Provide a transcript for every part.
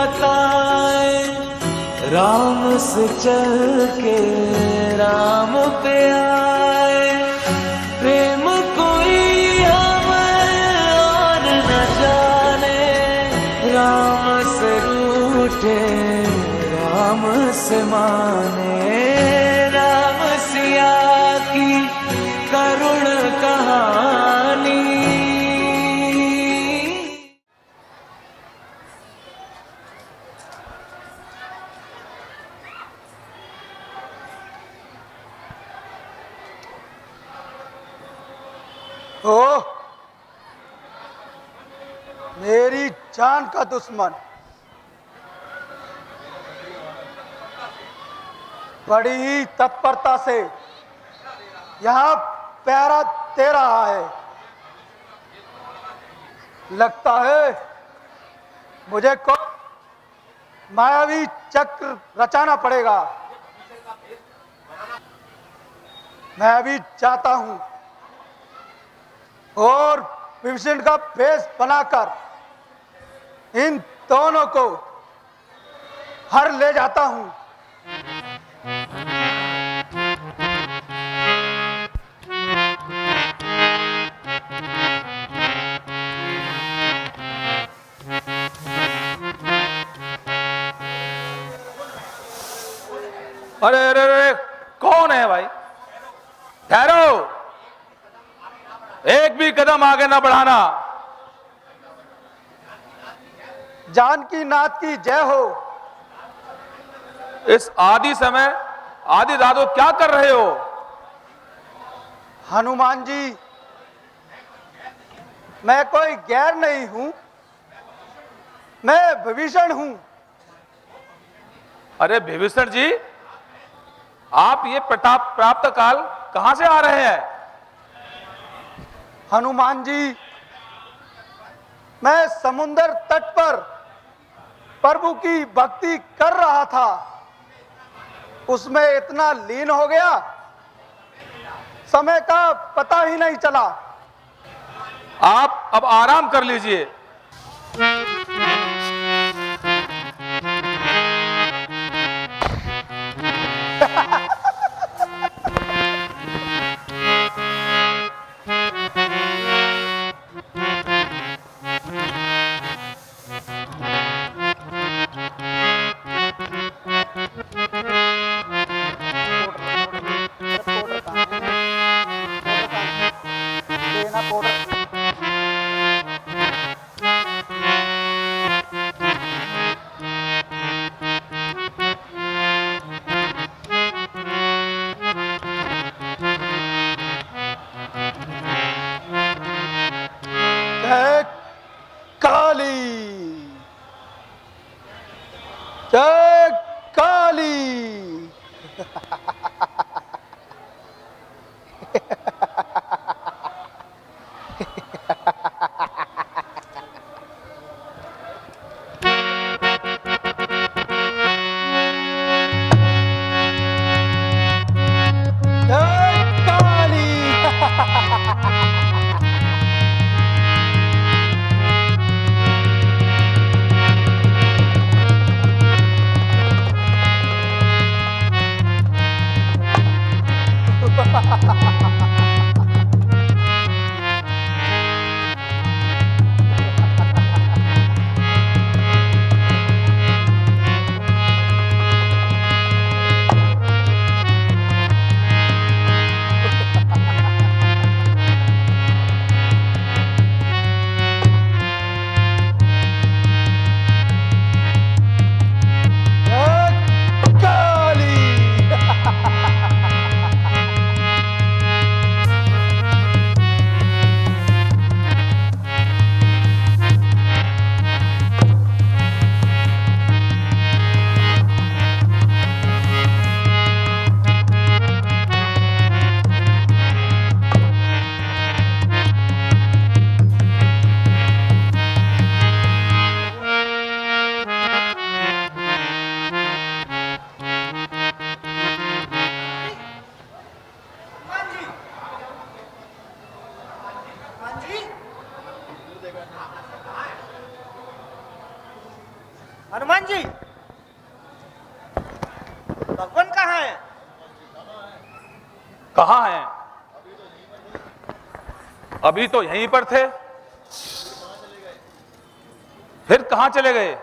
बताए, राम से चल के राम पे आए। प्रेम कोई हमें और न जाने, राम से रूठे राम से माने। राम सिया की करुण कहानी। ओ मेरी जान का दुश्मन, बड़ी ही तत्परता से यहाँ पहरा दे रहा है। लगता है मुझे को मायावी चक्र रचाना पड़ेगा। मैं अभी चाहता हूं और विभीषण का भेष बनाकर इन दोनों को हर ले जाता हूं। अरे अरे अरे, कौन है भाई? ठहरो, एक भी कदम आगे ना बढ़ाना। जानकी नाथ की जय हो। इस आदि समय आदि रात को क्या कर रहे हो? हनुमान जी, मैं कोई गैर नहीं हूं, मैं विभीषण हूं। अरे विभीषण जी, आप ये प्रताप प्राप्त काल कहां से आ रहे हैं? हनुमान जी, मैं समुद्र तट पर प्रभु की भक्ति कर रहा था, उसमें इतना लीन हो गया, समय का पता ही नहीं चला। आप अब आराम कर लीजिए। अभी तो यहीं पर थे, फिर कहां चले गए?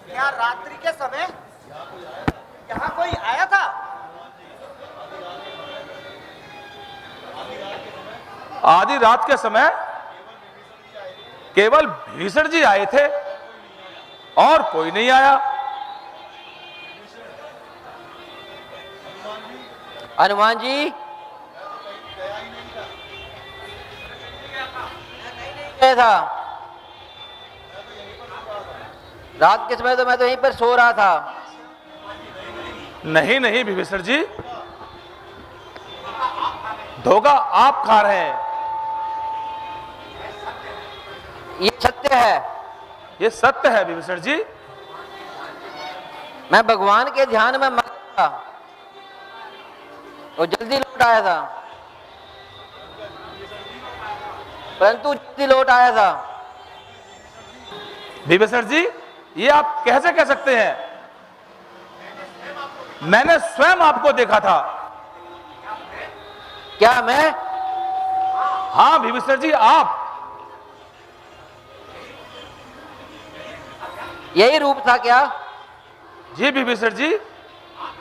क्या रात्रि के समय यहाँ कोई आया था? आधी रात के समय केवल भीषण जी आए थे और कोई नहीं आया। हनुमान जी गया था रात के समय, तो मैं तो यहीं पर सो रहा था। नहीं नहीं विभीषण जी, धोखा आप खा रहे हैं। ये सत्य है, ये सत्य है विभीषण जी। मैं भगवान के ध्यान में मग्न था और जल्दी लौट आया था, परंतु जल्दी लौट आया था। विभीषण जी, ये आप कैसे कह सकते हैं? मैंने स्वयं आपको देखा था। क्या मैं? हाँ विभीषण जी, आप। यही रूप था क्या? जी विभीषण जी,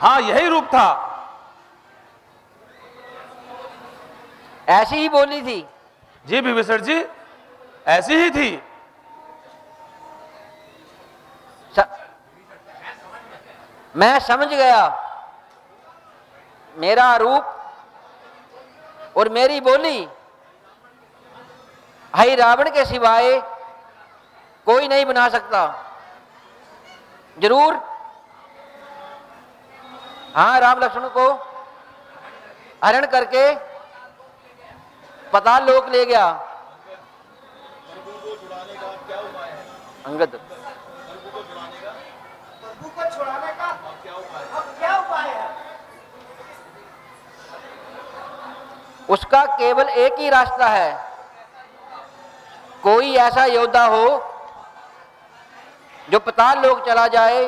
हाँ यही रूप था। ऐसी ही बोली थी? जी विभीषण जी, ऐसी ही थी। मैं समझ गया, मेरा रूप और मेरी बोली हई रावण के सिवाय कोई नहीं बना सकता। जरूर हाँ, राम लक्ष्मण को हरण करके पाताल लोक ले गया। अंगद, प्रभु को छुड़ाने का अब क्या उपाय है? उसका केवल एक ही रास्ता है। कोई ऐसा योद्धा हो जो पाताल लोक चला जाए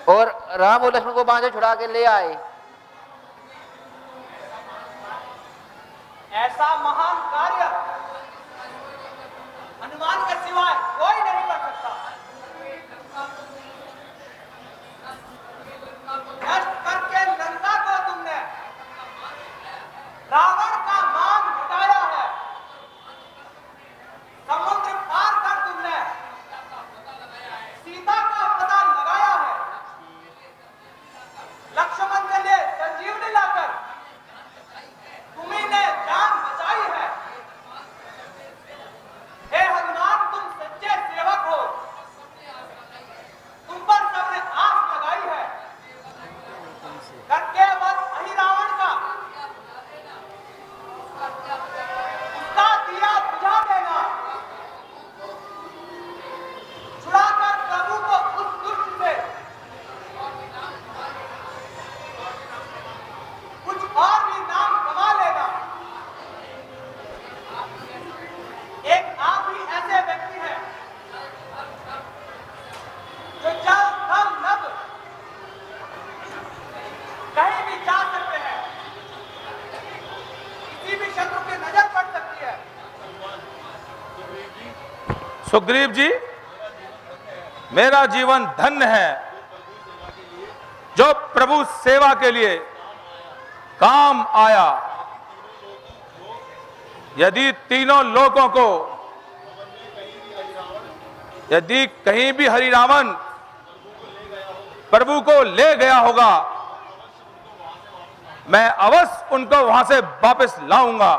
और राम और लक्ष्मण को वहां से छुड़ा के ले आए। ऐसा महान कार्य हनुमान के सिवाय कोई नहीं कर सकता। नष्ट करके लंका को तुमने रावण का मान घटाया है। समुद्र पार कर तुमने सीता का पता लगाया है। लक्ष्मण के लिए संजीवनी लाकर तुम्ही ने जान बचाई है। हे हनुमान, तुम सच्चे सेवक हो। तुम पर सबने आस लगाई है। करके वध अहि रावण का उसका दिया बुझा देना। छुड़ाकर प्रभु को उस दुष्ट से कुछ और भी नाम कमा लेना। एक आप ही ऐसे व्यक्ति हैं जो जल थल नभ कहीं भी जा सकते हैं। किसी भी शत्रु की नजर पड़ सकती है। सुग्रीव जी, मेरा जीवन धन्य है जो प्रभु सेवा के लिए काम आया। यदि तीनों लोगों को, यदि कहीं भी हरि रावण प्रभु को ले गया होगा, मैं अवश्य उनको वहां से वापस लाऊंगा।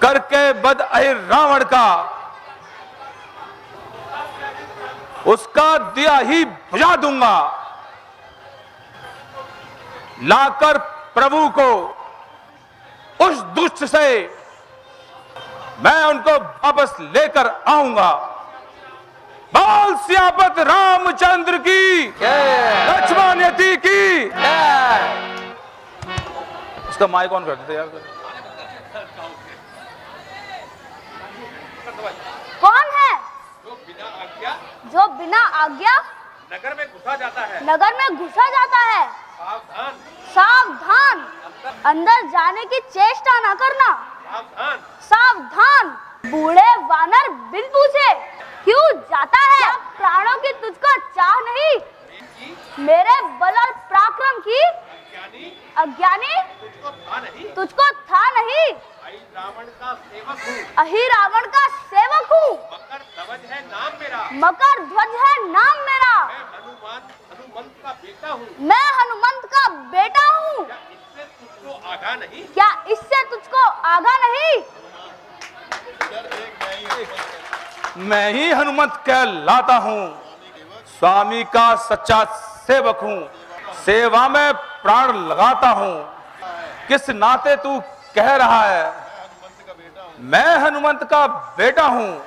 करके वध अहि रावण का उसका दिया ही बुझा दूंगा। लाकर प्रभु को उस दुष्ट से मैं उनको वापस लेकर आऊंगा। बोल सियापत रामचंद्र की, लक्ष्मण यति की। उसका माइक ऑन कर देते यार। कौन है? बिना आज्ञा नगर में घुसा जाता है। नगर में घुसा जाता है। सावधान, सावधान, अंदर जाने की चेष्टा न करना। सावधान, सावधान, बूढ़े वानर बिन पूछे क्यों जाता है? प्राणों की तुझको चाह नहीं, मेरे बल और पराक्रम की अज्ञानी तुझको था नहीं। रावण का सेवक हूँ, अहि रावण का सेवक हूँ। मकर ध्वज है नाम मेरा, मकर ध्वज है नाम मेरा। हनुमंत का बेटा हूँ। मैं हनुमंत का बेटा हूँ। इससे तुझको आगा नहीं? क्या इससे तुझको आगा नहीं? मैं ही हनुमंत कहलाता हूँ, स्वामी का सच्चा सेवक हूँ, सेवा में प्राण लगाता हूँ। किस नाते तू कह रहा है मैं हनुमंत का बेटा हूँ,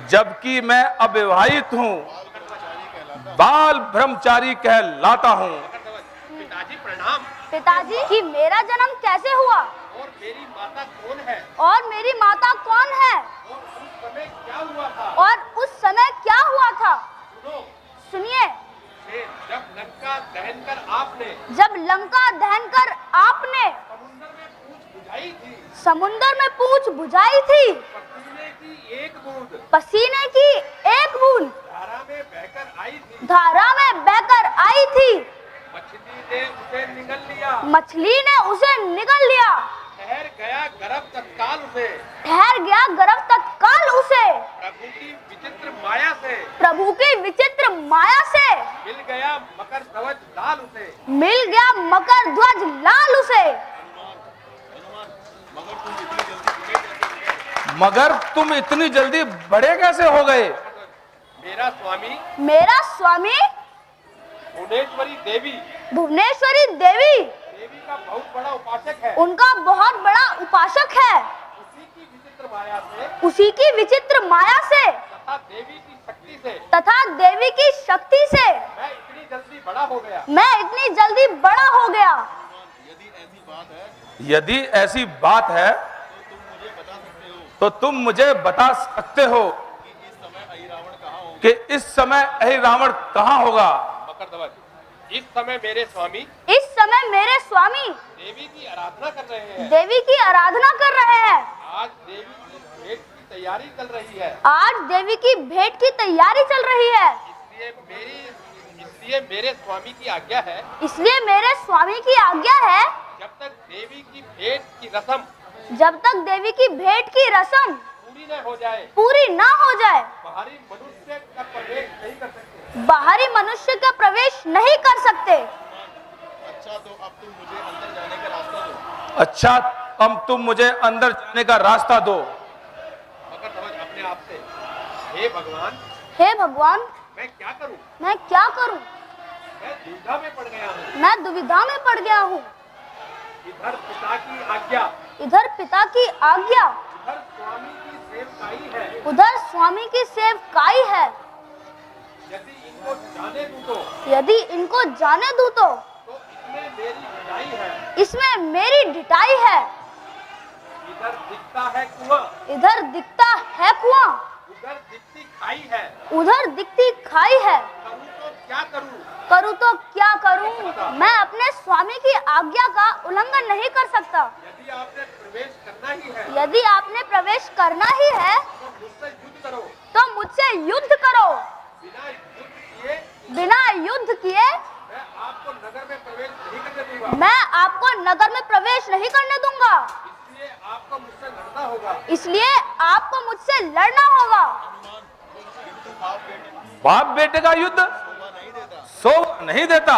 जबकि मैं अविवाहित हूँ, बाल ब्रह्मचारी कहलाता हूँ। पिताजी प्रणाम। पिताजी कि मेरा जन्म कैसे हुआ और मेरी माता कौन है? और मेरी माता कौन है? और उस समय क्या हुआ था? और उस समय क्या हुआ था? सुनिए। जब लंका दहन कर आपने समुद्र में पूंछ बुझाई थी, पसीने की एक बूंद धारा में बहकर आई थी। मछली ने उसे निगल लिया। ठहर गया गर्भ तत्काल उसे, ठहर गया गर्भ तत्काल उसे। प्रभु की विचित्र माया से, प्रभु की विचित्र माया से मिल गया मकर ध्वज लाल उसे। मिल गया मकर ध्वज लाल उसे। मगर तुम इतनी जल्दी बड़े कैसे हो गए? मेरा स्वामी भुवनेश्वरी देवी, भुवनेश्वरी देवी देवी का बहुत बड़ा उपासक है। उनका बहुत बड़ा उपासक है। उसी की विचित्र माया से तथा देवी की शक्ति से, तथा देवी की शक्ति से मैं इतनी जल्दी बड़ा हो गया। मैं इतनी जल्दी बड़ा हो गया। यदि ऐसी बात है तो तुम मुझे बता सकते हो कि इस समय अहि रावण कहाँ होगा? मकर ध्वज, इस समय मेरे स्वामी देवी की आराधना कर रहे हैं। देवी की आराधना कर रहे हैं। आज देवी की भेंट की तैयारी चल रही है। आज देवी की भेंट की तैयारी चल रही है। इसलिए मेरे स्वामी की आज्ञा है, इसलिए मेरे स्वामी की आज्ञा है, जब तक देवी की भेंट की रस्म, जब तक देवी की भेंट की रस्म पूरी न हो जाए, बाहरी मनुष्य का प्रवेश नहीं कर सकते। बाहरी मनुष्य का प्रवेश नहीं कर सकते। अच्छा तो अब तुम मुझे अंदर जाने का रास्ता दो। अच्छा अब तुम मुझे अंदर जाने का रास्ता दो। मकर ध्वज अपने आप से, हे भगवान, हे भगवान, मैं क्या करूं? मैं क्या करूं? मैं दुविधा में पड़ गया हूं। मैं दुविधा में पड़ गया हूं। इधर पिता की आज्ञा, इधर पिता की आज्ञा, उधर स्वामी की सेवकाई है, उधर स्वामी की सेवकाई है। यदि इनको जाने दूं तो, यदि इनको जाने दूं तो इसमें मेरी ढिठाई है। इसमें मेरी ढिठाई है। इधर दिखता है कुआं, इधर दिखता है कुआं, उधर दिखती खाई है, उधर दिखती खाई है। करूं तो क्या करूं? करूं तो क्या करूं? मैं अपने स्वामी की आज्ञा का उल्लंघन नहीं कर सकता। यदि आपने प्रवेश करना ही है, यदि आपने प्रवेश करना ही है तो मुझसे युद्ध करो। तो मुझसे युद्ध करो। बिना युद्ध बिना युद्ध किए किए मैं आपको नगर में प्रवेश नहीं करने दूंगा। मैं आपको नगर में प्रवेश नहीं करने दूंगा। इसलिए आपको मुझसे लड़ना होगा। इसलिए आपको मुझसे लड़ना होगा। बाप बेटे का युद्ध शोभा नहीं देता।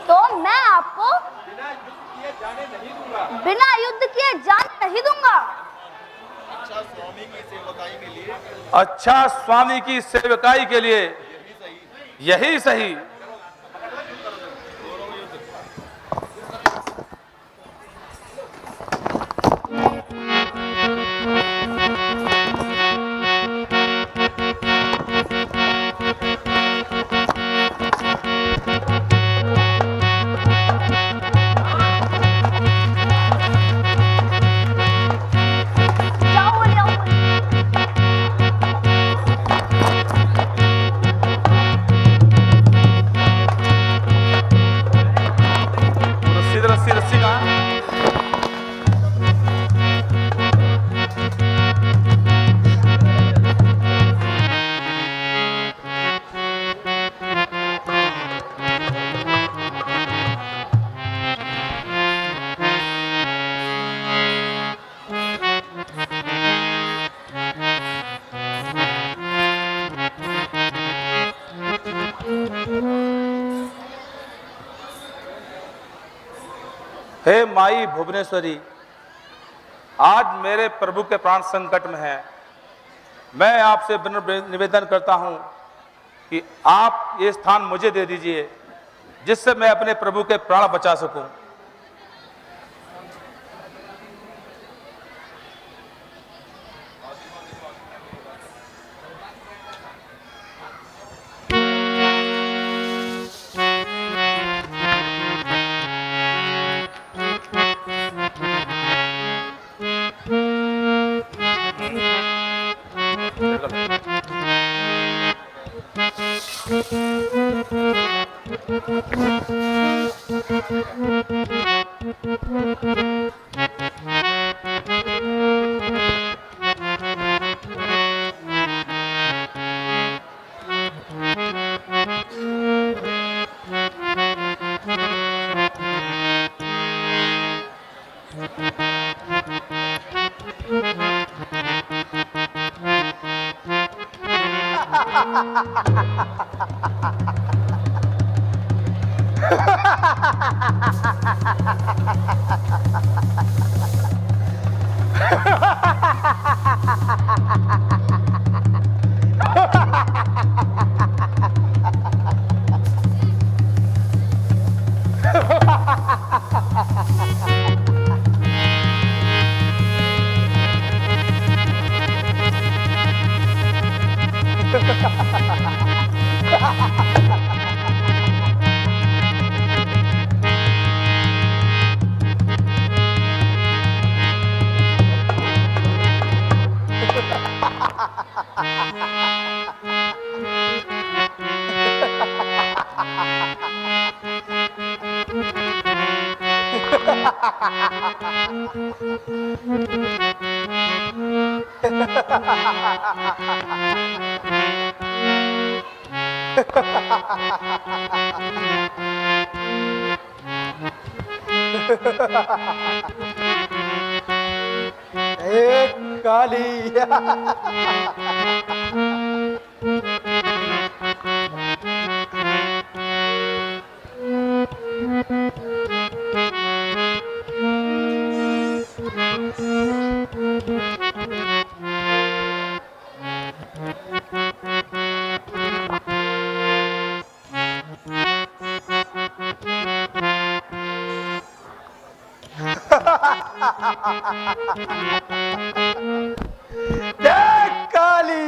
तो मैं आपको बिना युद्ध किए जाने नहीं दूंगा। बिना युद्ध किए जाने नहीं दूंगा। अच्छा स्वामी की सेवकाई के लिए यही सही। जाओ ले आओ। माई भुवनेश्वरी, आज मेरे प्रभु के प्राण संकट में हैं। मैं आपसे विनम्र निवेदन करता हूं कि आप ये स्थान मुझे दे दीजिए, जिससे मैं अपने प्रभु के प्राण बचा सकूं। एक काली जय काली।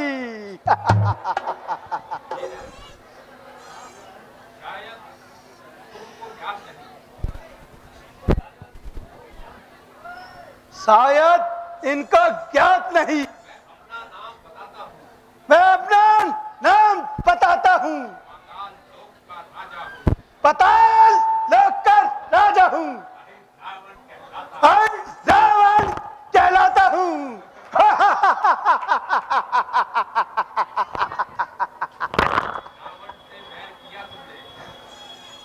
शायद इनको ज्ञात नहीं, मैं अपना नाम बताता हूँ। पाताल लोक का राजा हूँ, रावण कहलाता हूँ।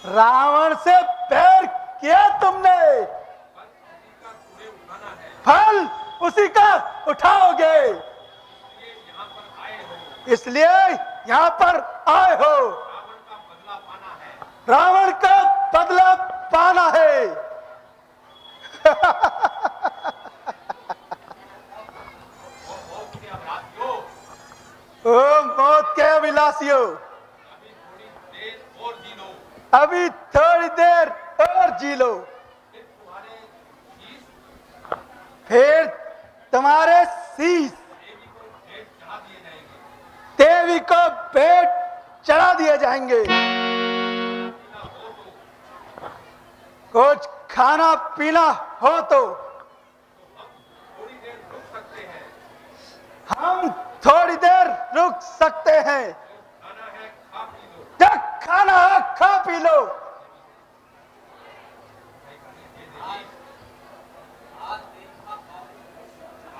रावण से बैर किया तुमने, फल उसी का उठाओगे, इसलिए यहाँ पर आए हो। रावण का बदला पाना है। ओ मौत के अभिलाषियों, अभी थोड़ी देर और जी लो, फिर तुम्हारे शीश देवी को भेंट चढ़ा दिए जाएंगे। कुछ खाना पीना हो तो हम थोड़ी देर रुक सकते हैं। जब खाना है खा पी लो।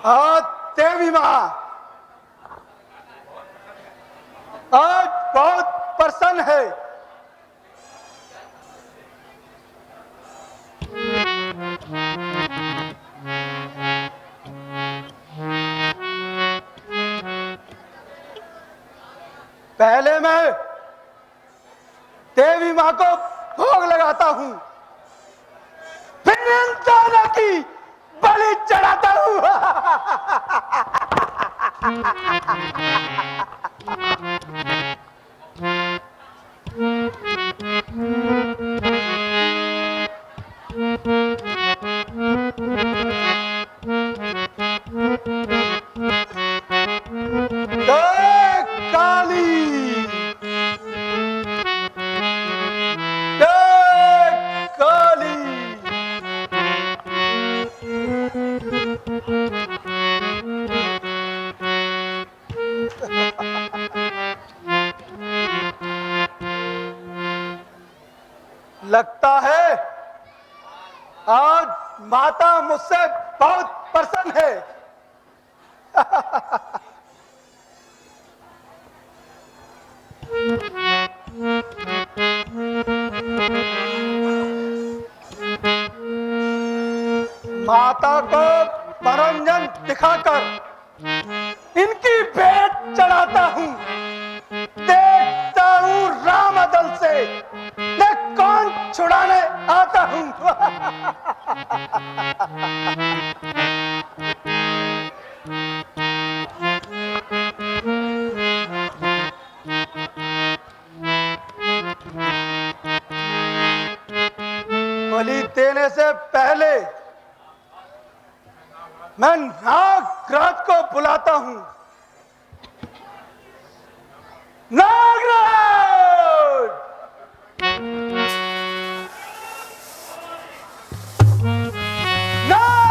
आज देवी माँ आज बहुत प्रसन्न है। पहले मैं देवी माँ को भोग लगाता हूं, फिर इंसानों की बलि चढ़ाता हूं। जय काली, जय काली। लगता है आज माता मुझसे बहुत प्रसन्न है। माता को मनोरंजन दिखाकर इनकी भेंट चढ़ाता हूं। देखता हूं राम दल से मैं कौन छुड़ाने आता हूं। बलि देने से पहले मैं नागराज को बुलाता हूं। नागराज, नागराज,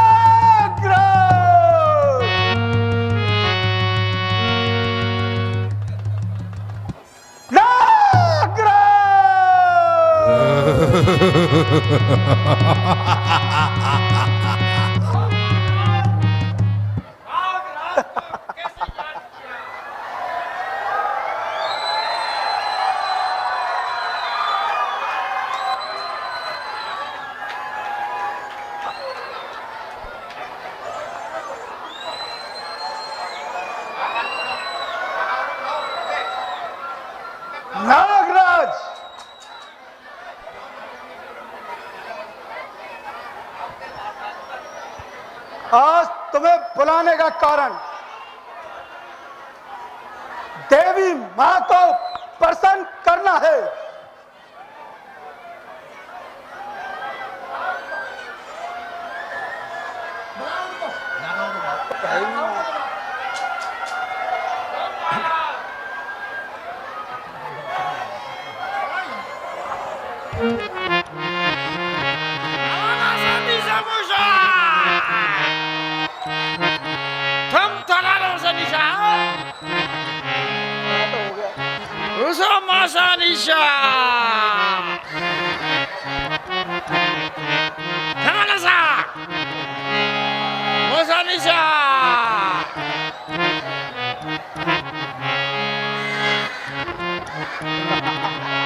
नागराज, आज तुम्हें बुलाने का कारण देवी मां को प्रसन्न करना है। Masanisha! Tamalasa! Masanisha!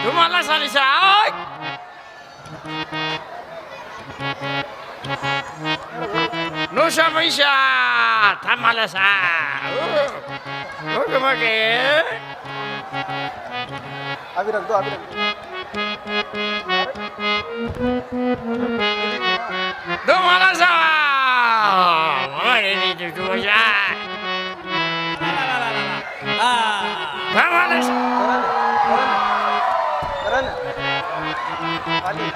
Tumalasa Nisha! Nusha Misha! Tamalasa! Okay. अभी रख दो, अभी रख दो। Tumalasa! Tamalasa! करण, खाली।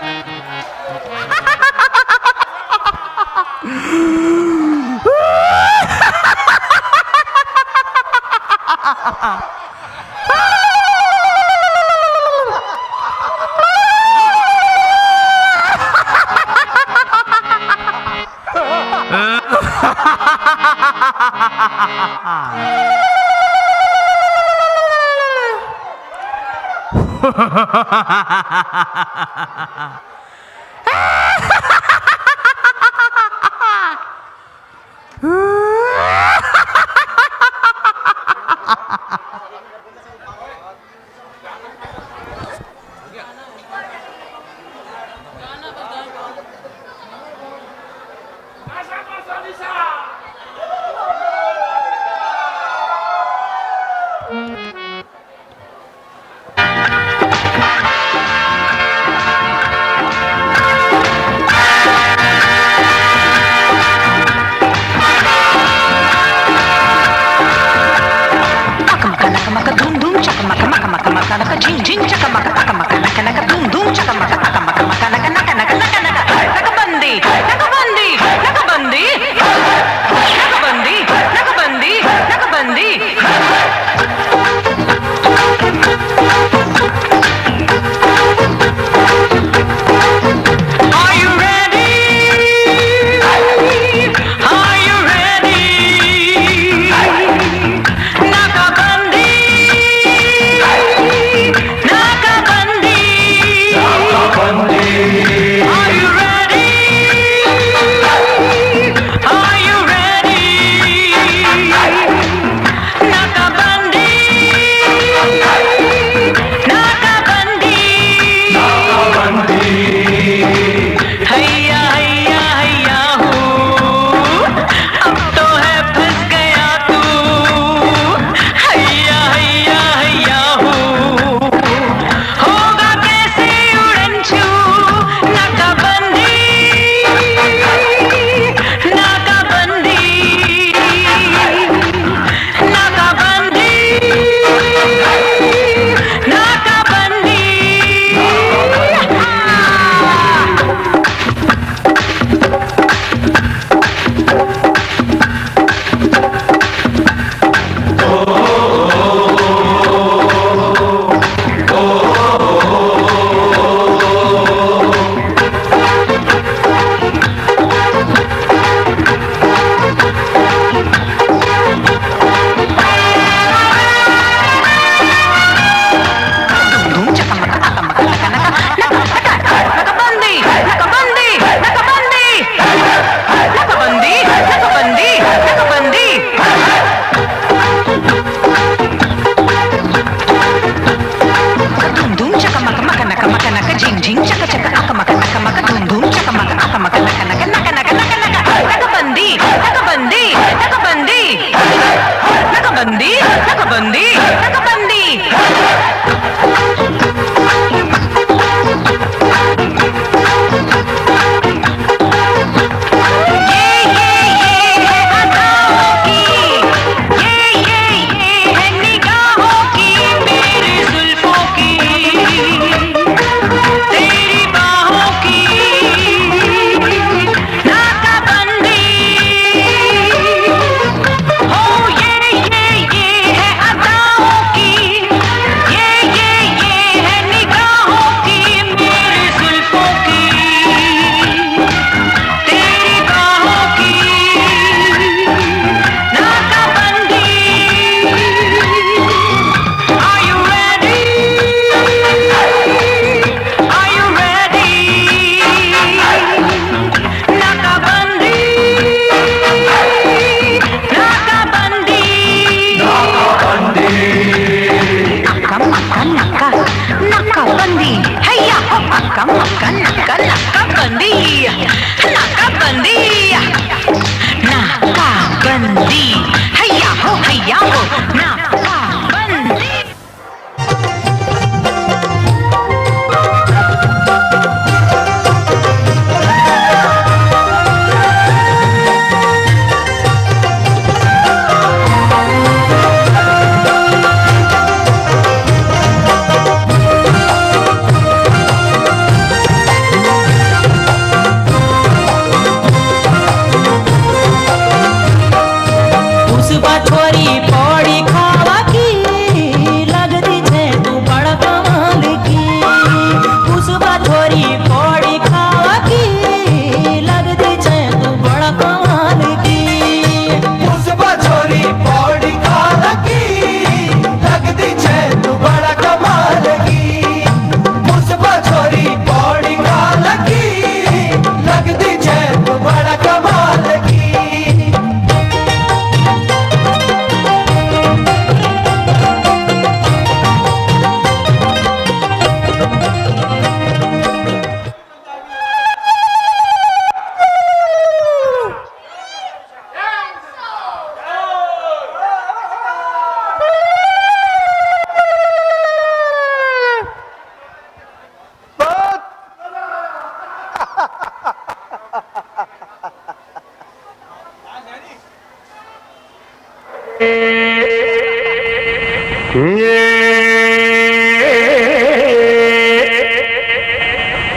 Hello,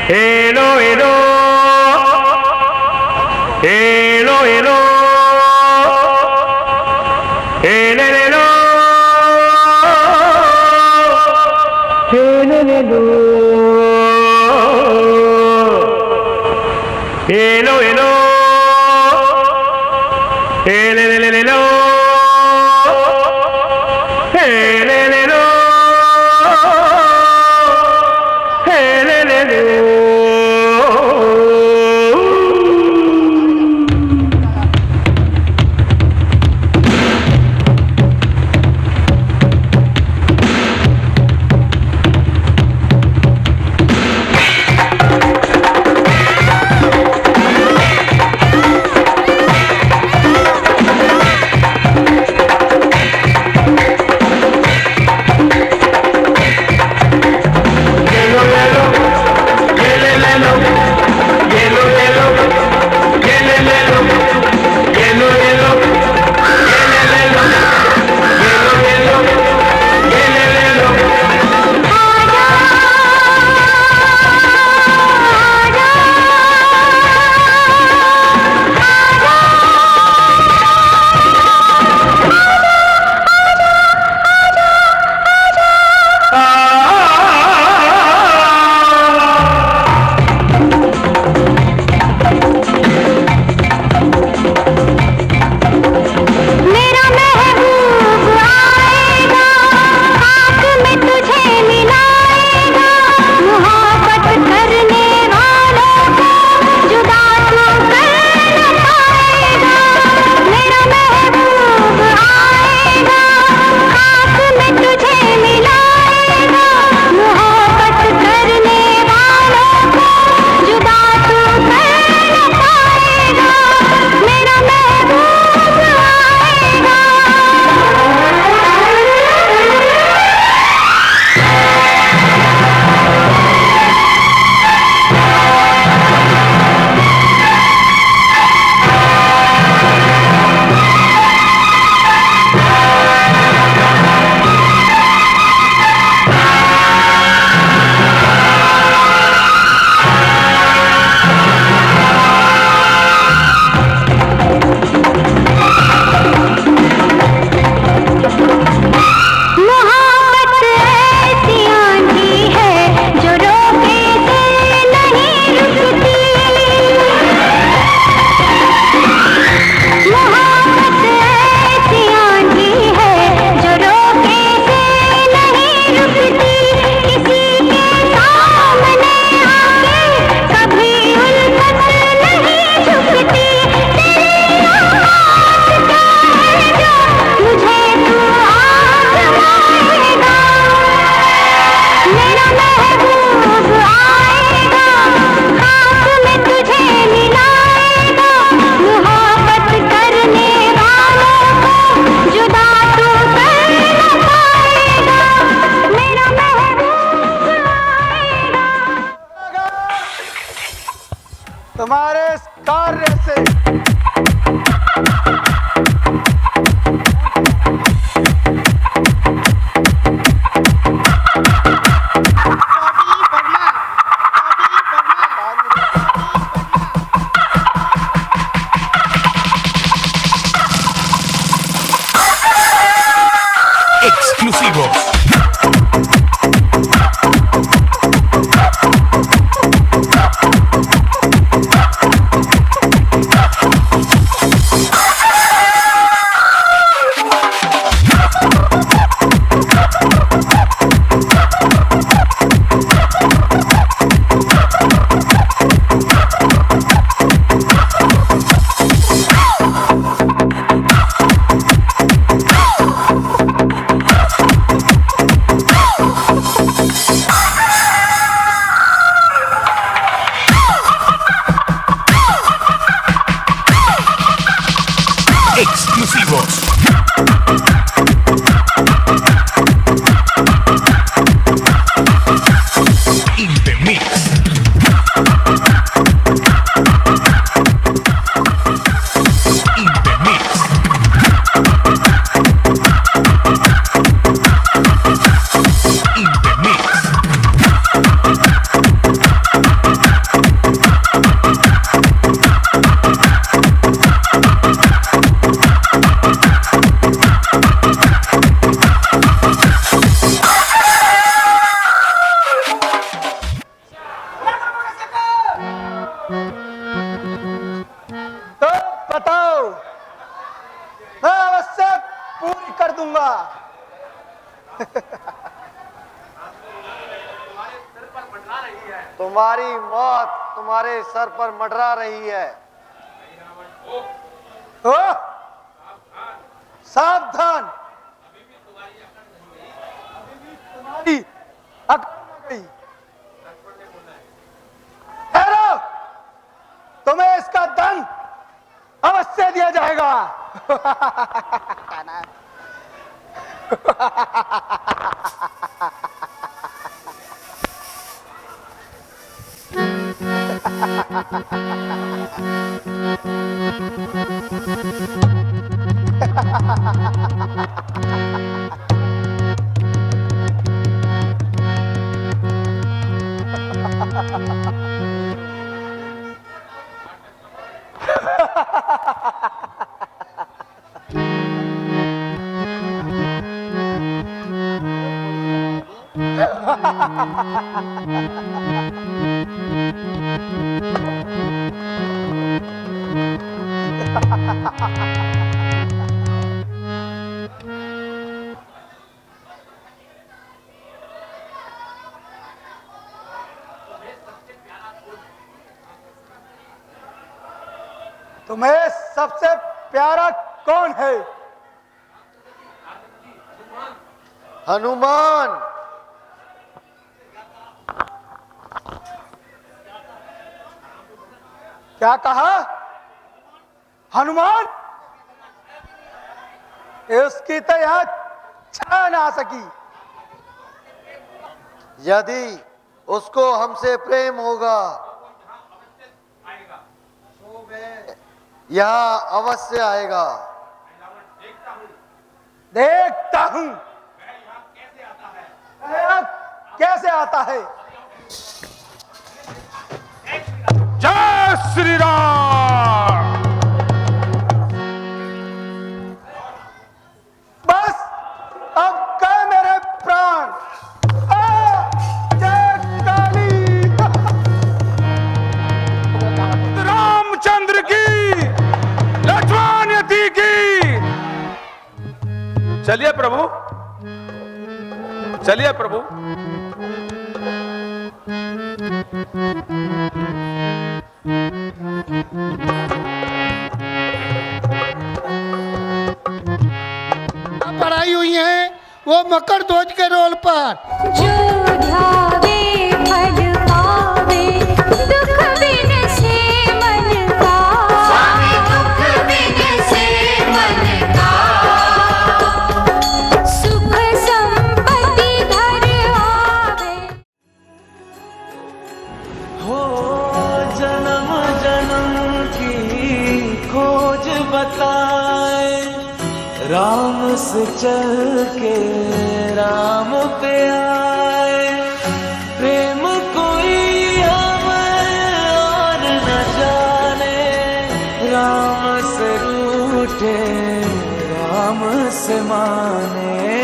hello, hello, hello, hello, hello, hello, hello, hello, तुम्हारे इस कार्य से Exclusivos. Exclusivos. In the mix. In the mix. पूरी कर दूंगा। तुम्हारी मौत तुम्हारे सर पर मंडरा रही है। ओ, सावधान, तुम्हारी अकड़ गई। ठहरो, तुम्हें इसका दंड अवश्य दिया जाएगा। तुम्हें सबसे प्यारा कौन है? हनुमान। क्या कहा? हनुमान? उसकी तो यहाँ छा ना सकी। यदि उसको हमसे प्रेम होगा यहाँ अवश्य आएगा। देखता हूं कैसे आता है। जय श्री राम। बस अब गए मेरे प्राण। जय काली। रामचंद्र की, लक्ष्मण यति की। चलिए प्रभु, चलिए प्रभु। पढ़ाई हुई है वो मकर ध्वज के रोल पर। जो ध्यावे फल पावे, दुख बिन से मन का। स्वामी दुख बिन से मन का। सुख संपत्ति घर आवे। हो जन्म जन्म की खोज बताए, राम से चल के राम पे आए। प्रेम कोई हमें और न जाने, राम से रूठे राम से माने।